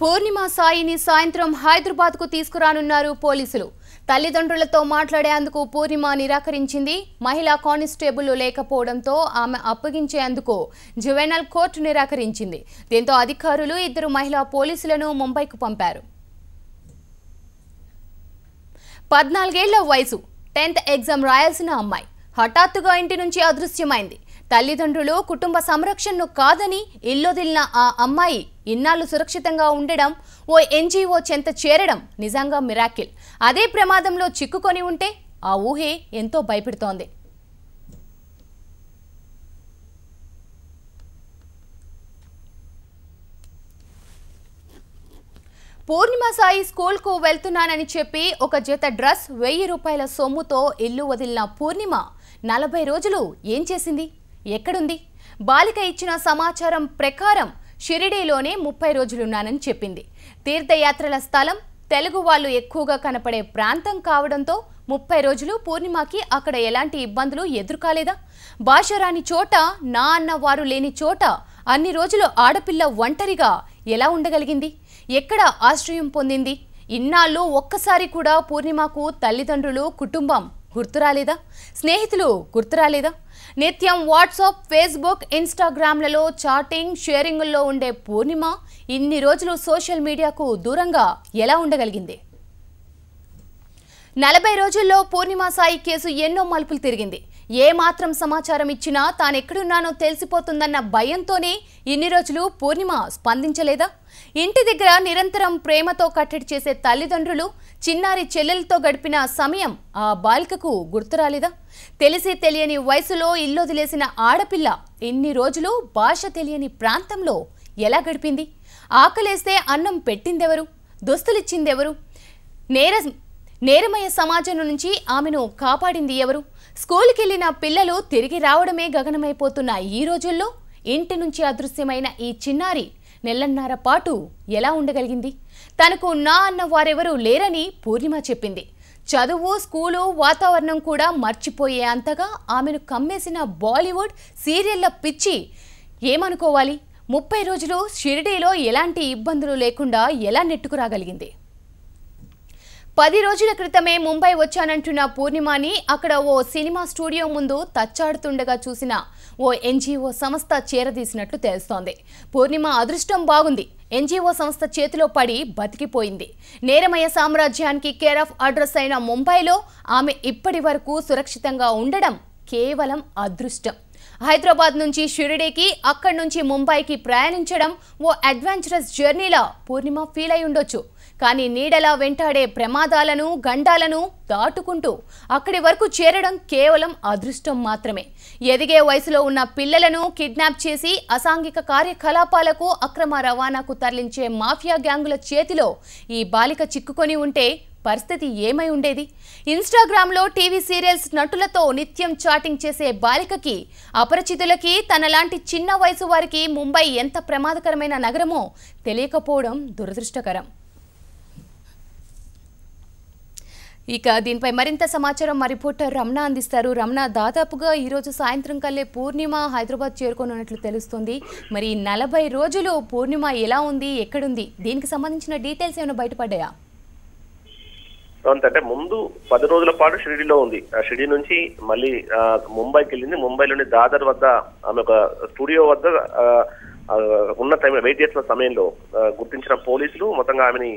పూర్ణిమ సాయిని సాయంత్రం హైదరాబాద్ కు తీసుకురానున్నారు పోలీసులు. తల్లిదండ్రులతో మాట్లాడేందుకు పూర్ణిమ నిరాకరించింది. మహిళా కానిస్టేబుల్ లేకపోవడంతో ఆమె అప్పగించేందుకు జువెనల్ కోర్టు నిరాకరించింది. దీంతో అధికారులు ఇద్దరు మహిళా పోలీసులను ముంబైకు పంపారు. 14 ఏళ్ల వయసు, 10th ఎగ్జామ్ రాయాల్సిన అమ్మాయి హఠాత్తుగా ఇంటి నుంచి అదృశ్యమైంది. తల్లిదండ్రులు కుటుంబ సంరక్షణను కాదని ఇల్లొదిలిన ఆ అమ్మాయి ఇన్నాళ్లు సురక్షితంగా ఉండడం, ఓ ఎన్జీఓ చెంత చేరడం నిజంగా మిరాకిల్. అదే ప్రమాదంలో చిక్కుకొని ఉంటే ఆ ఊహే ఎంతో భయపెడుతోంది. పూర్ణిమ సాయి స్కూల్కు వెళ్తున్నానని చెప్పి ఒక జత డ్రెస్ 1000 రూపాయల సొమ్ముతో ఇల్లు వదిలిన పూర్ణిమ 40 రోజులు ఏం చేసింది, ఎక్కడుంది? బాలిక ఇచ్చిన సమాచారం ప్రకారం షిరిడీలోనే 30 రోజులున్నానని చెప్పింది. తీర్థయాత్రల స్థలం, తెలుగు వాళ్ళు ఎక్కువగా కనపడే ప్రాంతం కావడంతో 30 రోజులు పూర్ణిమకి అక్కడ ఎలాంటి ఇబ్బందులు ఎదురుకాలేదా? భాష రాని చోట, నా అన్న వారు లేని చోట అన్ని రోజులు ఆడపిల్ల ఒంటరిగా ఎలా ఉండగలిగింది? ఎక్కడ ఆశ్రయం పొందింది? ఇన్నాళ్ళు ఒక్కసారి కూడా పూర్ణిమకు తల్లిదండ్రులు, కుటుంబం గుర్తురాలేదా? స్నేహితులు గుర్తురాలేదా? నిత్యం వాట్సాప్, ఫేస్బుక్, ఇన్స్టాగ్రామ్లలో చాటింగ్, షేరింగుల్లో ఉండే పూర్ణిమ ఇన్ని రోజులు సోషల్ మీడియాకు దూరంగా ఎలా ఉండగలిగింది? 40 రోజుల్లో పూర్ణిమ సాయి కేసు ఎన్నో మలుపులు తిరిగింది. ఏ మాత్రం సమాచారం ఇచ్చినా తానెక్కడున్నానో తెలిసిపోతుందన్న భయంతోనే ఇన్ని రోజులు పూర్ణిమ స్పందించలేదా? ఇంటి దగ్గర నిరంతరం ప్రేమతో కట్టడి చేసే తల్లిదండ్రులు, చిన్నారి చెల్లెలతో గడిపిన సమయం ఆ బాలికకు గుర్తురాలేదా? తెలిసి తెలియని వయసులో ఇల్లొదిలేసిన ఆడపిల్ల ఇన్ని రోజులు భాష తెలియని ప్రాంతంలో ఎలా గడిపింది? ఆకలేస్తే అన్నం పెట్టిందెవరు? దుస్తులిచ్చిందెవరు? నేరమయ సమాజం నుంచి ఆమెను కాపాడింది ఎవరు? స్కూల్కి వెళ్ళిన పిల్లలు తిరిగి రావడమే గగనమైపోతున్న ఈ రోజుల్లో ఇంటి నుంచి అదృశ్యమైన ఈ చిన్నారి నెలన్నర పాటు ఎలా ఉండగలిగింది? తనకు నా అన్న వారెవరూ లేరని పూర్ణిమ చెప్పింది. చదువు, స్కూలు, వాతావరణం కూడా మర్చిపోయే అంతగా ఆమెను కమ్మేసిన బాలీవుడ్ సీరియళ్ల పిచ్చి ఏమనుకోవాలి? 30 రోజులు షిరిడీలో ఎలాంటి ఇబ్బందులు లేకుండా ఎలా నెట్టుకురాగలిగింది? 10 రోజుల క్రితమే ముంబై వచ్చానంటున్న పూర్ణిమని అక్కడ ఓ సినిమా స్టూడియో ముందు తచ్చాడుతుండగా చూసిన ఓ ఎన్జీఓ సంస్థ చేరదీసినట్లు తెలుస్తోంది. పూర్ణిమ అదృష్టం బాగుంది. ఎన్జీఓ సంస్థ చేతిలో పడి బతికిపోయింది. నేరమయ సామ్రాజ్యానికి కేర్ ఆఫ్ అడ్రస్ అయిన ముంబైలో ఆమె ఇప్పటి వరకు సురక్షితంగా ఉండడం కేవలం అదృష్టం. హైదరాబాద్ నుంచి షిరిడీకి, అక్కడి నుంచి ముంబైకి ప్రయాణించడం ఓ అడ్వెంచరస్ జర్నీలా పూర్ణిమ ఫీల్ అయి ఉండొచ్చు. కానీ నీడలా వెంటాడే ప్రమాదాలను, గండాలను దాటుకుంటూ అక్కడి వరకు చేరడం కేవలం అదృష్టం మాత్రమే. ఎదిగే వయసులో ఉన్న పిల్లలను కిడ్నాప్ చేసి అసాంఘిక కార్యకలాపాలకు, అక్రమ రవాణాకు తరలించే మాఫియా గ్యాంగుల చేతిలో ఈ బాలిక చిక్కుకొని ఉంటే పరిస్థితి ఏమై ఉండేది? ఇన్స్టాగ్రామ్లో, టీవీ సీరియల్స్ నటులతో నిత్యం చాటింగ్ చేసే బాలికకి, అపరిచితులకి, తనలాంటి చిన్న వయసు వారికి ముంబై ఎంత ప్రమాదకరమైన నగరమో తెలియకపోవడం దురదృష్టకరం. ఇక దీనిపై మరింత సమాచారం మా రిపోర్టర్ రమణ అందిస్తారు. రమణ, దాదాపుగా ఈరోజు సాయంత్రం కల్లే పూర్ణిమ హైదరాబాద్ చేరుకోనున్నట్లు తెలుస్తుంది. మరి 40 రోజులు పూర్ణిమ ఎలా ఉంది, ఎక్కడుంది? దీనికి సంబంధించిన డీటెయిల్స్ ఏమైనా బయటపడ్డాయా? అంటే ముందు 10 రోజుల పాటు షిరిడీలో ఉంది. ఆ షిరిడీ నుంచి మళ్ళీ ముంబైకి వెళ్ళింది. ముంబైలోని దాదర్ వద్ద ఆమె ఒక స్టూడియో వద్ద ఉన్న టైం వెయిట్ చేసిన సమయంలో గుర్తించిన పోలీసులు మొత్తంగా ఆమెని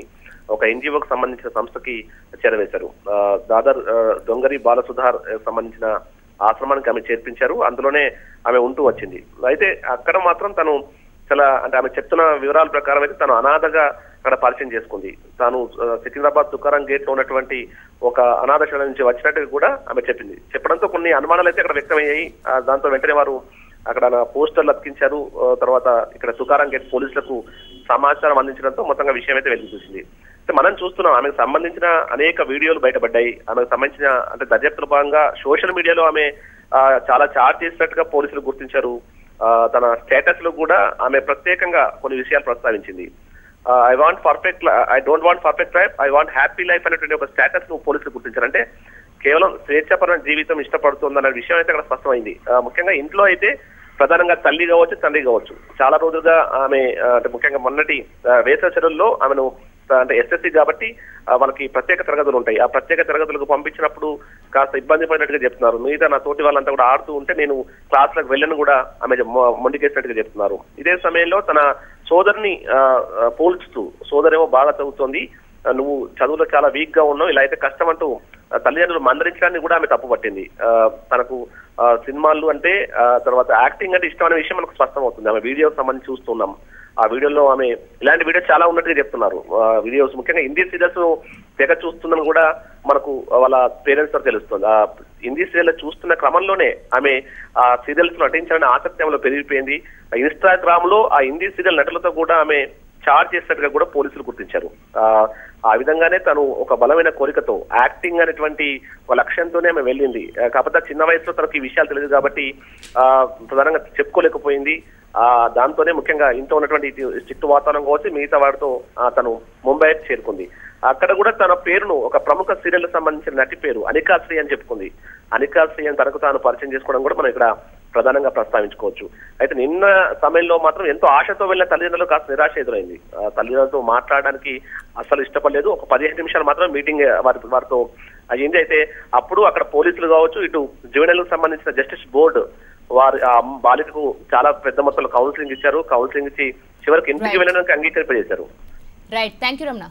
ఒక ఎన్జిఓకి సంబంధించిన సంస్థకి చేరవేశారు. దాదర్ దొంగరి బాలసుధార్ సంబంధించిన ఆశ్రమానికి ఆమె చేర్పించారు. అందులోనే ఆమె ఉంటూ వచ్చింది. అయితే అక్కడ మాత్రం తను చాలా ఆమె చెప్తున్న వివరాల ప్రకారం అయితే తను అనాథగా అక్కడ పరిచయం చేసుకుంది. తాను సికింద్రాబాద్ తుకారం గేట్ లో ఉన్నటువంటి ఒక అనాథశాల నుంచి వచ్చినట్టుగా కూడా ఆమె చెప్పింది. చెప్పడంతో కొన్ని అనుమానాలు అయితే అక్కడ వ్యక్తమయ్యాయి. దాంతో వెంటనే వారు అక్కడ పోస్టర్లు అతికించారు. తర్వాత ఇక్కడ తుకారం గేట్ పోలీసులకు సమాచారం అందించడంతో మొత్తంగా విషయం అయితే వెళ్లి చూసింది. మనం చూస్తున్నాం ఆమెకు సంబంధించిన అనేక వీడియోలు బయటపడ్డాయి. ఆమెకు సంబంధించిన అంటే దర్యాప్తుల భాగంగా సోషల్ మీడియాలో ఆమె చాలా చాట్ చేసినట్టుగా పోలీసులు గుర్తించారు. తన స్టేటస్ లో కూడా ఆమె ప్రత్యేకంగా కొన్ని విషయాలు ప్రస్తావించింది. I don't want perfect life, I want happy life అనేటువంటి ఒక స్టేటస్ ను పోలీసులు గుర్తించారు. అంటే కేవలం స్వేచ్ఛపరమైన జీవితం ఇష్టపడుతుందన్న విషయం అయితే అక్కడ స్పష్టమైంది. ముఖ్యంగా ఇంట్లో అయితే ప్రధానంగా తల్లి కావచ్చు, తండ్రి కావచ్చు. చాలా రోజులుగా ఆమె అంటే ముఖ్యంగా మొన్నటి వేసవి సెలవుల్లో ఆమెను అంటే ఎస్ఎస్సి కాబట్టి వాళ్ళకి ప్రత్యేక తరగతులు ఉంటాయి. ఆ ప్రత్యేక తరగతులకు పంపించినప్పుడు కాస్త ఇబ్బంది పడినట్టుగా చెప్తున్నారు. మిగతా నా తోటి వాళ్ళంతా కూడా ఆడుతూ ఉంటే నేను క్లాసులకు వెళ్ళను కూడా ఆమె మొండికేసినట్టుగా చెప్తున్నారు. ఇదే సమయంలో తన సోదరిని పోల్చుతూ, సోదరేమో బాగా చదువుతోంది, నువ్వు చదువులో చాలా వీక్ గా ఉన్నావు, ఇలా అయితే కష్టం అంటూ తల్లిదండ్రులు మందరించడాన్ని కూడా ఆమె తప్పు పట్టింది. తనకు సినిమాలు అంటే తర్వాత యాక్టింగ్ అంటే ఇష్టం అనే విషయం మనకు స్పష్టం అవుతుంది. ఆమె వీడియోకి సంబంధించి చూస్తున్నాం. ఆ వీడియోలో ఆమె ఇలాంటి వీడియోస్ చాలా ఉన్నట్టుగా చెప్తున్నారు. వీడియోస్ ముఖ్యంగా హిందీ సీరియల్స్ తెగ చూస్తుందని కూడా మనకు వాళ్ళ పేరెంట్స్ తో తెలుస్తుంది. ఆ హిందీ సీరియల్ చూస్తున్న క్రమంలోనే ఆమె ఆ సీరియల్స్ లో నటించాలని ఆసక్తి ఆమెలో పెరిగిపోయింది. ఇన్స్టాగ్రామ్ లో ఆ హిందీ సీరియల్ నటులతో కూడా ఆమె చార్జ్ చేసినట్టుగా కూడా పోలీసులు గుర్తించారు. ఆ విధంగానే తను ఒక బలమైన కోరికతో యాక్టింగ్ అనేటువంటి ఒక లక్ష్యంతోనే ఆమె వెళ్ళింది. కాకపోతే చిన్న వయసులో తనకు ఈ విషయాలు తెలియదు కాబట్టి ప్రధానంగా చెప్పుకోలేకపోయింది. దాంతోనే ముఖ్యంగా ఇంట్లో ఉన్నటువంటి స్ట్రిక్ట్ వాతావరణం కోసం మిగతా వాడితో తను ముంబై చేరుకుంది. అక్కడ కూడా తన పేరును ఒక ప్రముఖ సీరియల్ సంబంధించిన నటి పేరు అనికాశ్రీ అని చెప్పుకుంది. అనికాశ్రీ అని తనకు తాను పరిచయం చేసుకోవడం కూడా మనం ఇక్కడ ప్రధానంగా ప్రస్తావించుకోవచ్చు. అయితే నిన్న సమయంలో మాత్రం ఎంతో ఆశతో వెళ్ళిన తల్లిదండ్రులు కాస్త నిరాశ ఎదురైంది. తల్లిదండ్రులతో మాట్లాడడానికి అసలు ఇష్టపడలేదు. ఒక 15 నిమిషాలు మాత్రం మీటింగ్ వారితో అయ్యింది. అయితే అప్పుడు అక్కడ పోలీసులు కావచ్చు, ఇటు జువెనైల్ కు సంబంధించిన జస్టిస్ బోర్డు వారి బాలికకు చాలా పెద్ద మొత్తంలో కౌన్సిలింగ్ ఇచ్చారు. కౌన్సిలింగ్ ఇచ్చి చివరికి ఇంటికి వెళ్ళడానికి అంగీకరింపజేశారు. Right, thank you Ramana.